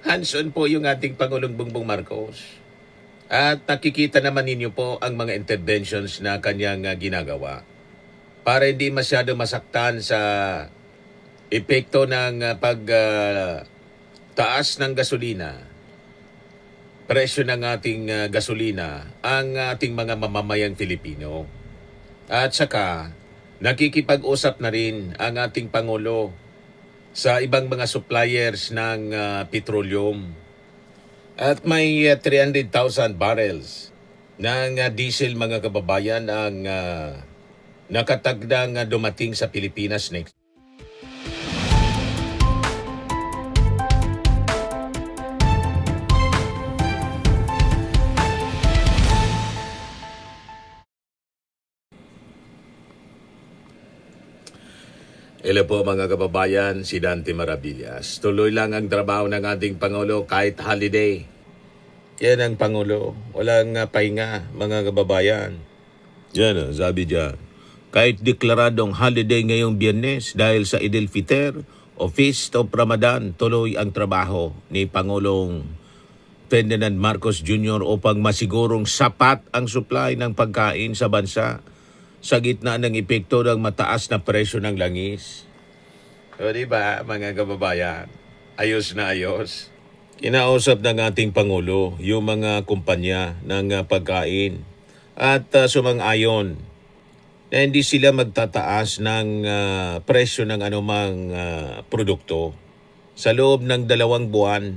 Hands-on po yung ating Pangulong Bongbong Marcos. At nakikita naman ninyo po ang mga interventions na kanyang ginagawa para hindi masyado masaktan sa epekto ng taas ng gasolina, presyo ng ating gasolina, ang ating mga mamamayang Pilipino. At saka, nakikipag-usap na rin ang ating Pangulo sa ibang mga suppliers ng petroleum. At may 300,000 barrels ng diesel, mga kababayan, ang nakatagdang dumating sa Pilipinas next. Hello po mga kababayan, si Dante Maravillas. Tuloy lang ang trabaho ng ating Pangulo kahit holiday. Yan ang Pangulo. Walang pahinga, mga kababayan. Yan, sabi dyan. Kahit deklaradong holiday ngayong Biyernes dahil sa Idil Fitr o Feast of Ramadan, tuloy ang trabaho ni Pangulong Ferdinand Marcos Jr. upang masigurong sapat ang supply ng pagkain sa bansa sa gitna ng epekto ng mataas na presyo ng langis. O diba, mga kababayan, ayos na ayos. Kinausap ng ating Pangulo yung mga kumpanya ng pagkain at sumang-ayon na hindi sila magtataas ng presyo ng anumang produkto sa loob ng 2 buwan.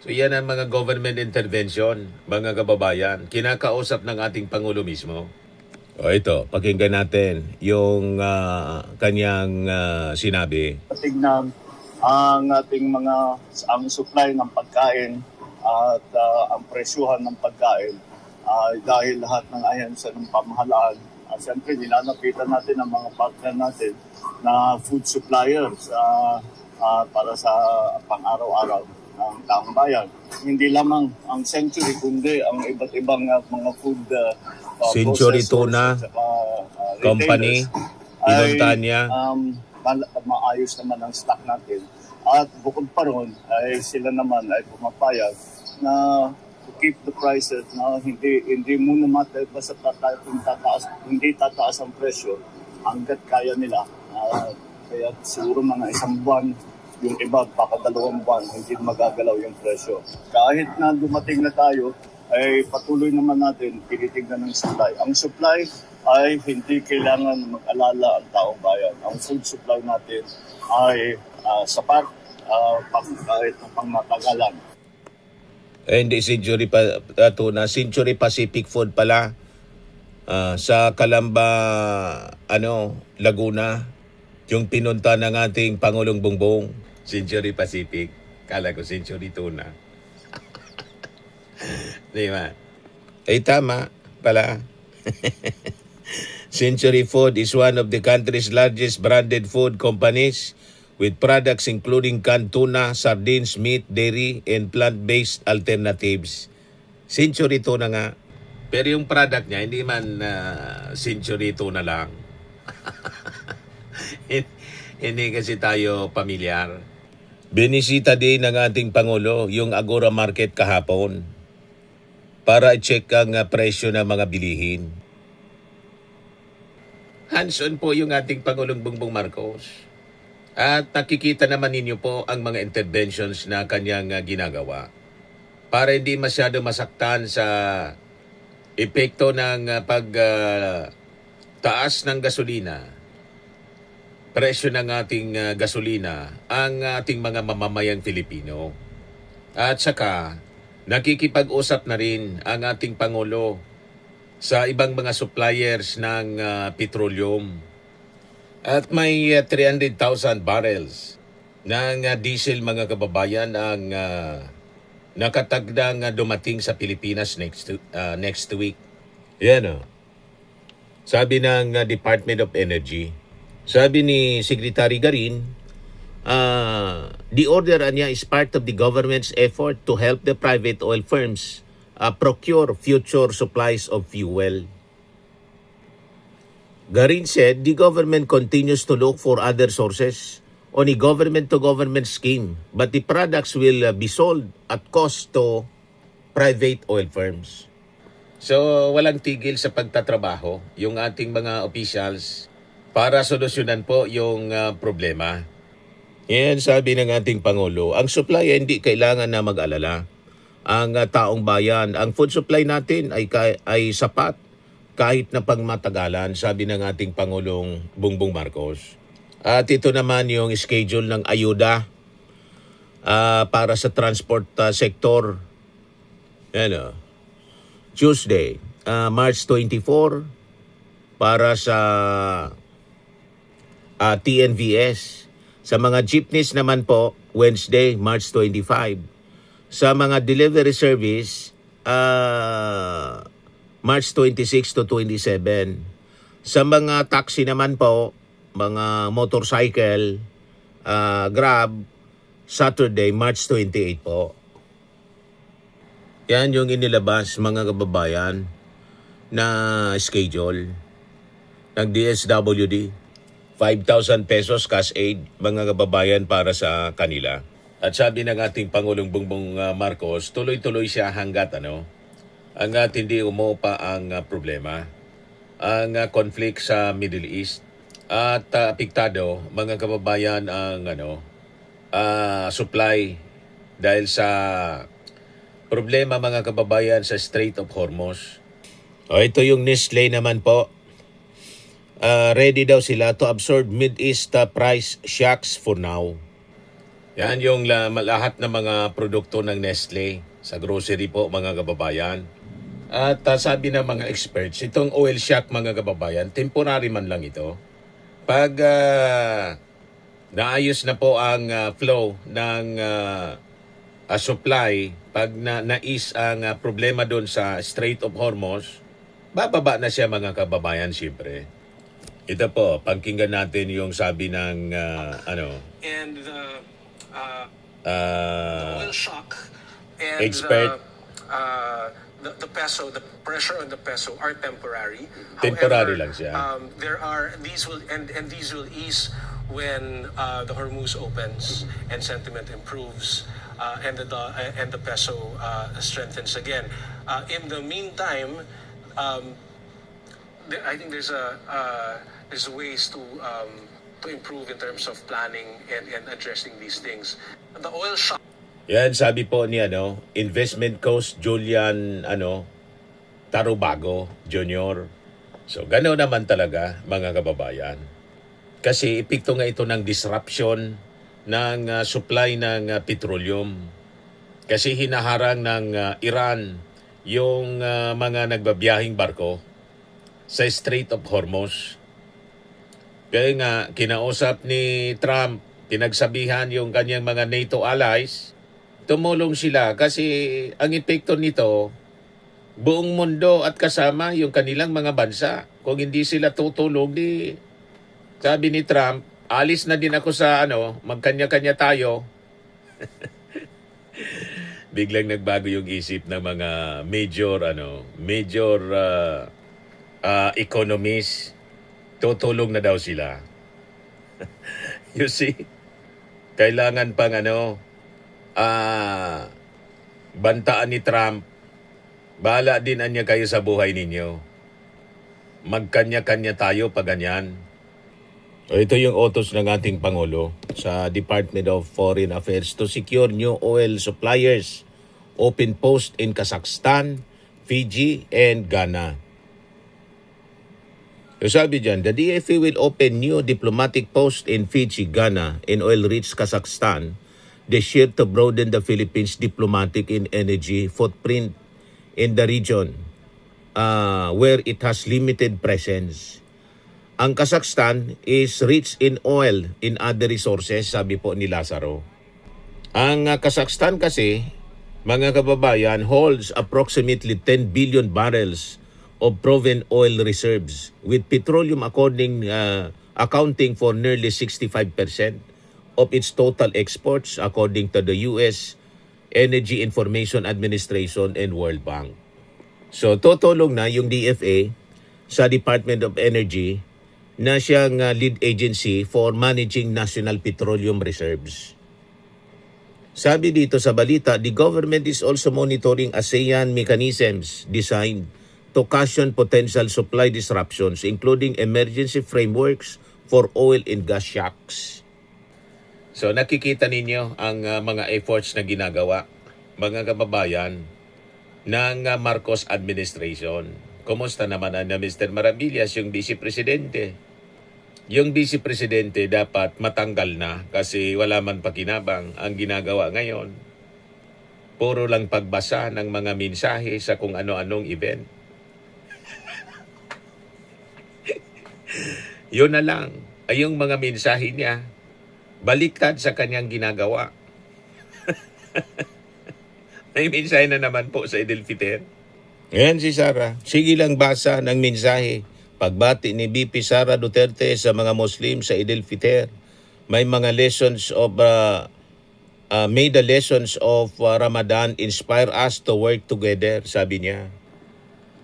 So yan ang mga government intervention, mga kababayan. Kinakausap ng ating Pangulo mismo. O ito, pakinggan natin yung kanyang sinabi. Tignan ang ating ang supply ng pagkain at ang presyuhan ng pagkain dahil lahat ng ahensa ng pamahalaan. Siyempre, nilalapitan natin ang mga partner natin na food suppliers para sa pang-araw-araw ng taong bayan. Hindi lamang ang Century, kundi ang iba't ibang mga food Century Tuna Company, pinuntahan niya. Maayos naman ang stock natin. At bukod pa ron, ay sila naman ay pumapayag na to keep the prices na hindi muna basta hindi tataas ang presyo hanggat kaya nila. Kaya siguro mga 1 buwan, yung iba baka 2 buwan, hindi magagalaw yung presyo. Kahit na dumating na tayo, ay patuloy naman natin tinitignan ng supply. Ang supply ay hindi kailangan mag-alala ang taong bayan. Ang food supply natin ay sapat kahit na pangmatagalan. Hindi Century Tuna, Century Pacific Food pala sa Calamba, Laguna, yung pinunta ng ating Pangulong Bongbong. Century Pacific, kala ko Century Tuna. Di ba? Tama pala. Century Food is one of the country's largest branded food companies with products including canned tuna, sardines, meat, dairy, and plant-based alternatives. Century Tuna nga. Pero yung product niya, hindi man Century Tuna lang. Hindi kasi tayo pamilyar. Binisita din ng ating Pangulo yung Agora Market kahapon para i-check ang presyo ng mga bilihin. Hands-on po yung ating Pangulong Bongbong Marcos. At nakikita naman ninyo po ang mga interventions na kanyang ginagawa para hindi masyado masaktan sa epekto ng taas ng gasolina, presyo ng ating gasolina, ang ating mga mamamayang Pilipino. At saka, nakikipag-usap na rin ang ating Pangulo sa ibang mga suppliers ng petroleum. At may 300,000 barrels ng diesel, mga kababayan, ang nakatagdang dumating sa Pilipinas next week. Yan o. Sabi ng Department of Energy, sabi ni Secretary Garin, the order niya is part of the government's effort to help the private oil firms procure future supplies of fuel. Garin said the government continues to look for other sources on a government-to-government scheme, but the products will be sold at cost to private oil firms. So, walang tigil sa pagtatrabaho yung ating mga officials para solusyonan po yung problema. Yan sabi ng ating Pangulo, ang supply ay hindi kailangan na mag-alala. Ang taong bayan, ang food supply natin ay sapat kahit na pangmatagalan, sabi ng ating Pangulong Bongbong Marcos. At ito naman yung schedule ng ayuda para sa transport sector. Ano? Tuesday, March 24 para sa TNVS. Sa mga jeepneys naman po, Wednesday, March 25. Sa mga delivery service, March 26 to 27. Sa mga taxi naman po, mga motorcycle, Grab, Saturday, March 28 po. Yan yung inilabas mga kababayan na schedule ng DSWD. 5,000 pesos cash aid mga kababayan para sa kanila. At sabi ng ating Pangulong Bongbong Marcos, tuloy-tuloy siya hanggat hanggat hindi umupa ang problema. Ang conflict sa Middle East at apektado mga kababayan ang supply dahil sa problema mga kababayan sa Strait of Hormuz. Ito yung Nestle naman po. Ready daw sila to absorb Mid-East price shocks for now. Yan yung lahat ng mga produkto ng Nestle sa grocery po mga kababayan. At sabi ng mga experts, itong oil shock mga kababayan, temporary man lang ito. Pag naayos na po ang flow ng supply, pag nais ang problema doon sa Strait of Hormuz, bababa na siya mga kababayan siyempre. Ito po, pagkinggan natin yung sabi ng And the oil shock and expert. The peso, the pressure on the peso are temporary. Temporary However, lang siya. these will ease when the Hormuz opens and sentiment improves and the peso strengthens again. In the meantime, I think there's ways to improve in terms of planning and addressing these things. The oil shock. Yan sabi po ni investment coach Julian Tarubago Jr. So gano'n naman talaga mga kababayan. Kasi epekto nga ito ng disruption ng supply ng petroleum. Kasi hinaharang ng Iran yung mga nagbabiyahing barko sa Strait of Hormuz. Kaya nga, kinausap ni Trump, pinagsabihan yung kanyang mga NATO allies, tumulong sila kasi ang epekto nito, buong mundo at kasama yung kanilang mga bansa. Kung hindi sila tutulong, sabi ni Trump, alis na din ako sa magkanya-kanya tayo. Biglang nagbago yung isip ng mga major economists. Tutulong na daw sila. You see? Kailangan pang bantaan ni Trump. Bahala din anya kayo sa buhay ninyo. Magkanya-kanya tayo pag ganyan. Ito yung utos ng ating Pangulo sa Department of Foreign Affairs to secure new oil suppliers. Open post in Kazakhstan, Fiji, and Ghana. So sabi dyan, the DFA will open new diplomatic post in Fiji, Ghana, and oil-rich Kazakhstan this year to broaden the Philippines' diplomatic and energy footprint in the region where it has limited presence. Ang Kazakhstan is rich in oil in other resources, sabi po ni Lazaro. Ang Kazakhstan kasi, mga kababayan, holds approximately 10 billion barrels of proven oil reserves, with petroleum accounting for nearly 65% of its total exports according to the U.S. Energy Information Administration and World Bank. So tutulong na yung DFA sa Department of Energy na siyang lead agency for managing national petroleum reserves. Sabi dito sa balita, the government is also monitoring ASEAN mechanisms designed to cushion potential supply disruptions, including emergency frameworks for oil and gas shocks. So nakikita ninyo ang mga efforts na ginagawa, mga kababayan, ng Marcos administration. Kumusta naman na Mr. Maravillas, yung Vice Presidente? Yung Vice Presidente dapat matanggal na kasi wala man pakinabang ang ginagawa ngayon. Puro lang pagbasa ng mga mensahe sa kung ano-anong event. Yun na lang ay yung mga mensahe niya baliktad sa kanyang ginagawa. May mensahe na naman po sa Idil Fitr. Ayan si Sara. Sige lang basa ng mensahe. Pagbati ni BP Sara Duterte sa mga Muslim sa Idil Fitr. May mga lessons of may the lessons of Ramadan inspire us to work together, sabi niya.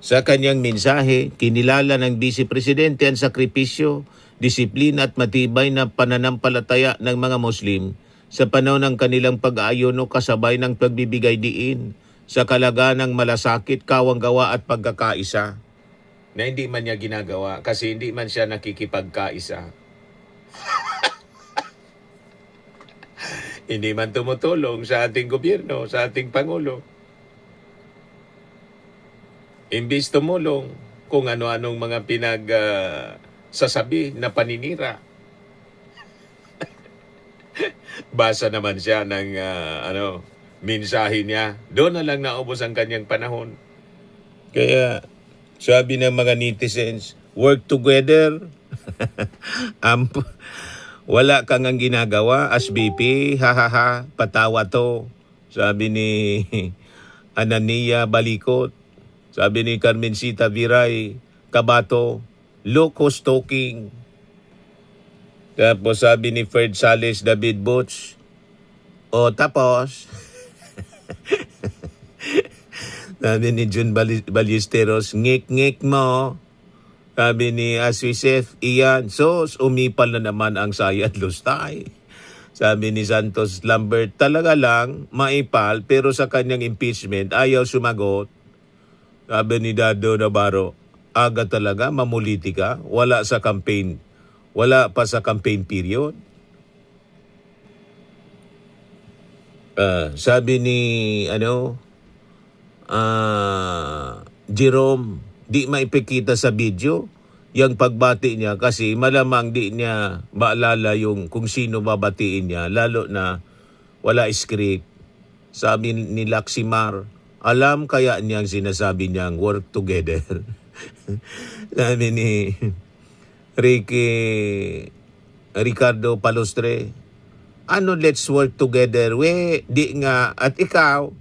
Sa kanyang mensahe, kinilala ng Vice Presidente ang sakripisyo, disiplina at matibay na pananampalataya ng mga Muslim sa panahon ng kanilang pag-aayono kasabay ng pagbibigay diin sa kalagaan ng malasakit, kawanggawa at pagkakaisa. Na hindi man niya ginagawa kasi hindi man siya nakikipagkaisa. Hindi man tumutulong sa ating gobyerno, sa ating Pangulo. Imbis tumulong kung ano-anong mga sasabi na paninira. Basa naman siya ng mensahe niya. Doon na lang naubos ang kanyang panahon. Kaya sabi ng mga netizens, work together. Wala kang ang ginagawa as BP, hahaha, patawa to. Sabi ni Anania Balikot. Sabi ni Carmencita Viray, Kabato, loco stalking. Tapos sabi ni Fred Sales David Butch, o tapos, sabi ni Jun Ballesteros, ngik-ngik mo. Sabi ni Aswisef, iyan, sos, umipal na naman ang sayat lustay. Sabi ni Santos Lambert, talaga lang, maipal, pero sa kanyang impeachment, ayaw sumagot. Sabi ni Dado Navarro, aga talaga, mamulitika, wala sa campaign. Wala pa sa campaign period. Sabi ni, Jerome, di maipikita sa video yung pagbati niya kasi malamang di niya maalala yung kung sino babatiin niya, lalo na wala script. Sabi ni Laksimar, alam kaya niyang sinasabi niyang work together. Sabi ni Ricardo Palostre, ano let's work together? We, di nga. At ikaw?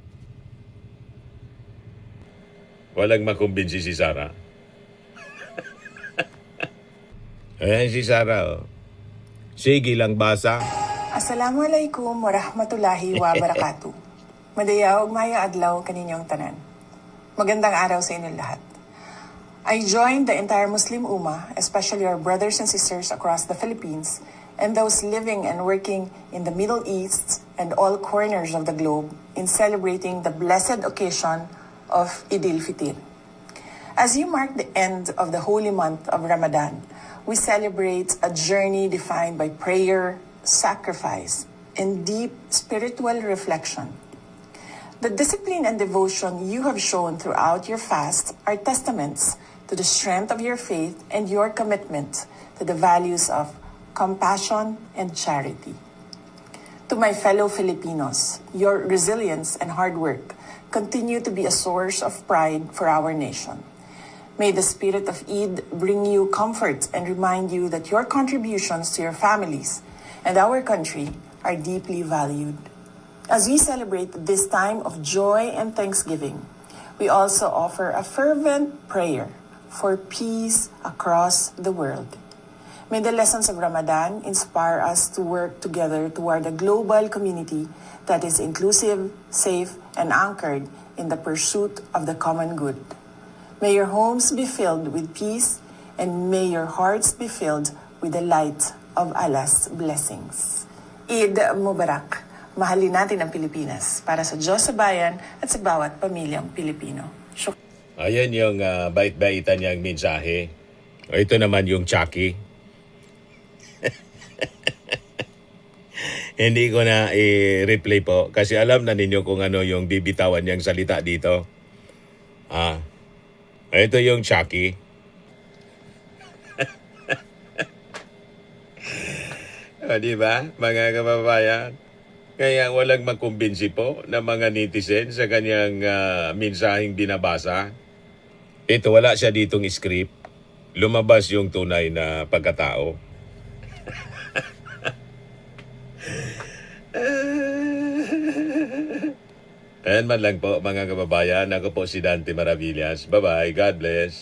Walang makumbinsi si Sara. Ayan si Sara. Oh. Sige lang basa. Assalamualaikum warahmatullahi wabarakatuh. Madayaw maya adlaw kaninyong tanan. Magandang araw sa inyong lahat. I join the entire Muslim Ummah, especially our brothers and sisters across the Philippines and those living and working in the Middle East and all corners of the globe in celebrating the blessed occasion of Idil Fitr. As you mark the end of the holy month of Ramadan, we celebrate a journey defined by prayer, sacrifice, and deep spiritual reflection. The discipline and devotion you have shown throughout your fast are testaments to the strength of your faith and your commitment to the values of compassion and charity. To my fellow Filipinos, your resilience and hard work continue to be a source of pride for our nation. May the spirit of Eid bring you comfort and remind you that your contributions to your families and our country are deeply valued. As we celebrate this time of joy and thanksgiving, we also offer a fervent prayer for peace across the world. May the lessons of Ramadan inspire us to work together toward a global community that is inclusive, safe, and anchored in the pursuit of the common good. May your homes be filled with peace, and may your hearts be filled with the light of Allah's blessings. Eid Mubarak! Mahalin natin ang Pilipinas para sa Diyos sa bayan at sa bawat pamilyang Pilipino. Ayan yung bait-baitan niyang mensahe. O, ito naman yung Chucky. Hindi ko na i-replay po kasi alam na ninyo kung ano yung bibitawan niyang salita dito. Ito yung Chucky. Di ba, mga kababayan? Kaya walang makumbinsi po ng mga netizen sa kanyang mensaheng binabasa. Ito, wala siya ditong script. Lumabas yung tunay na pagkatao. Ayan man lang po mga kababayan. Ako po si Dante Maravillas. Bye-bye. God bless.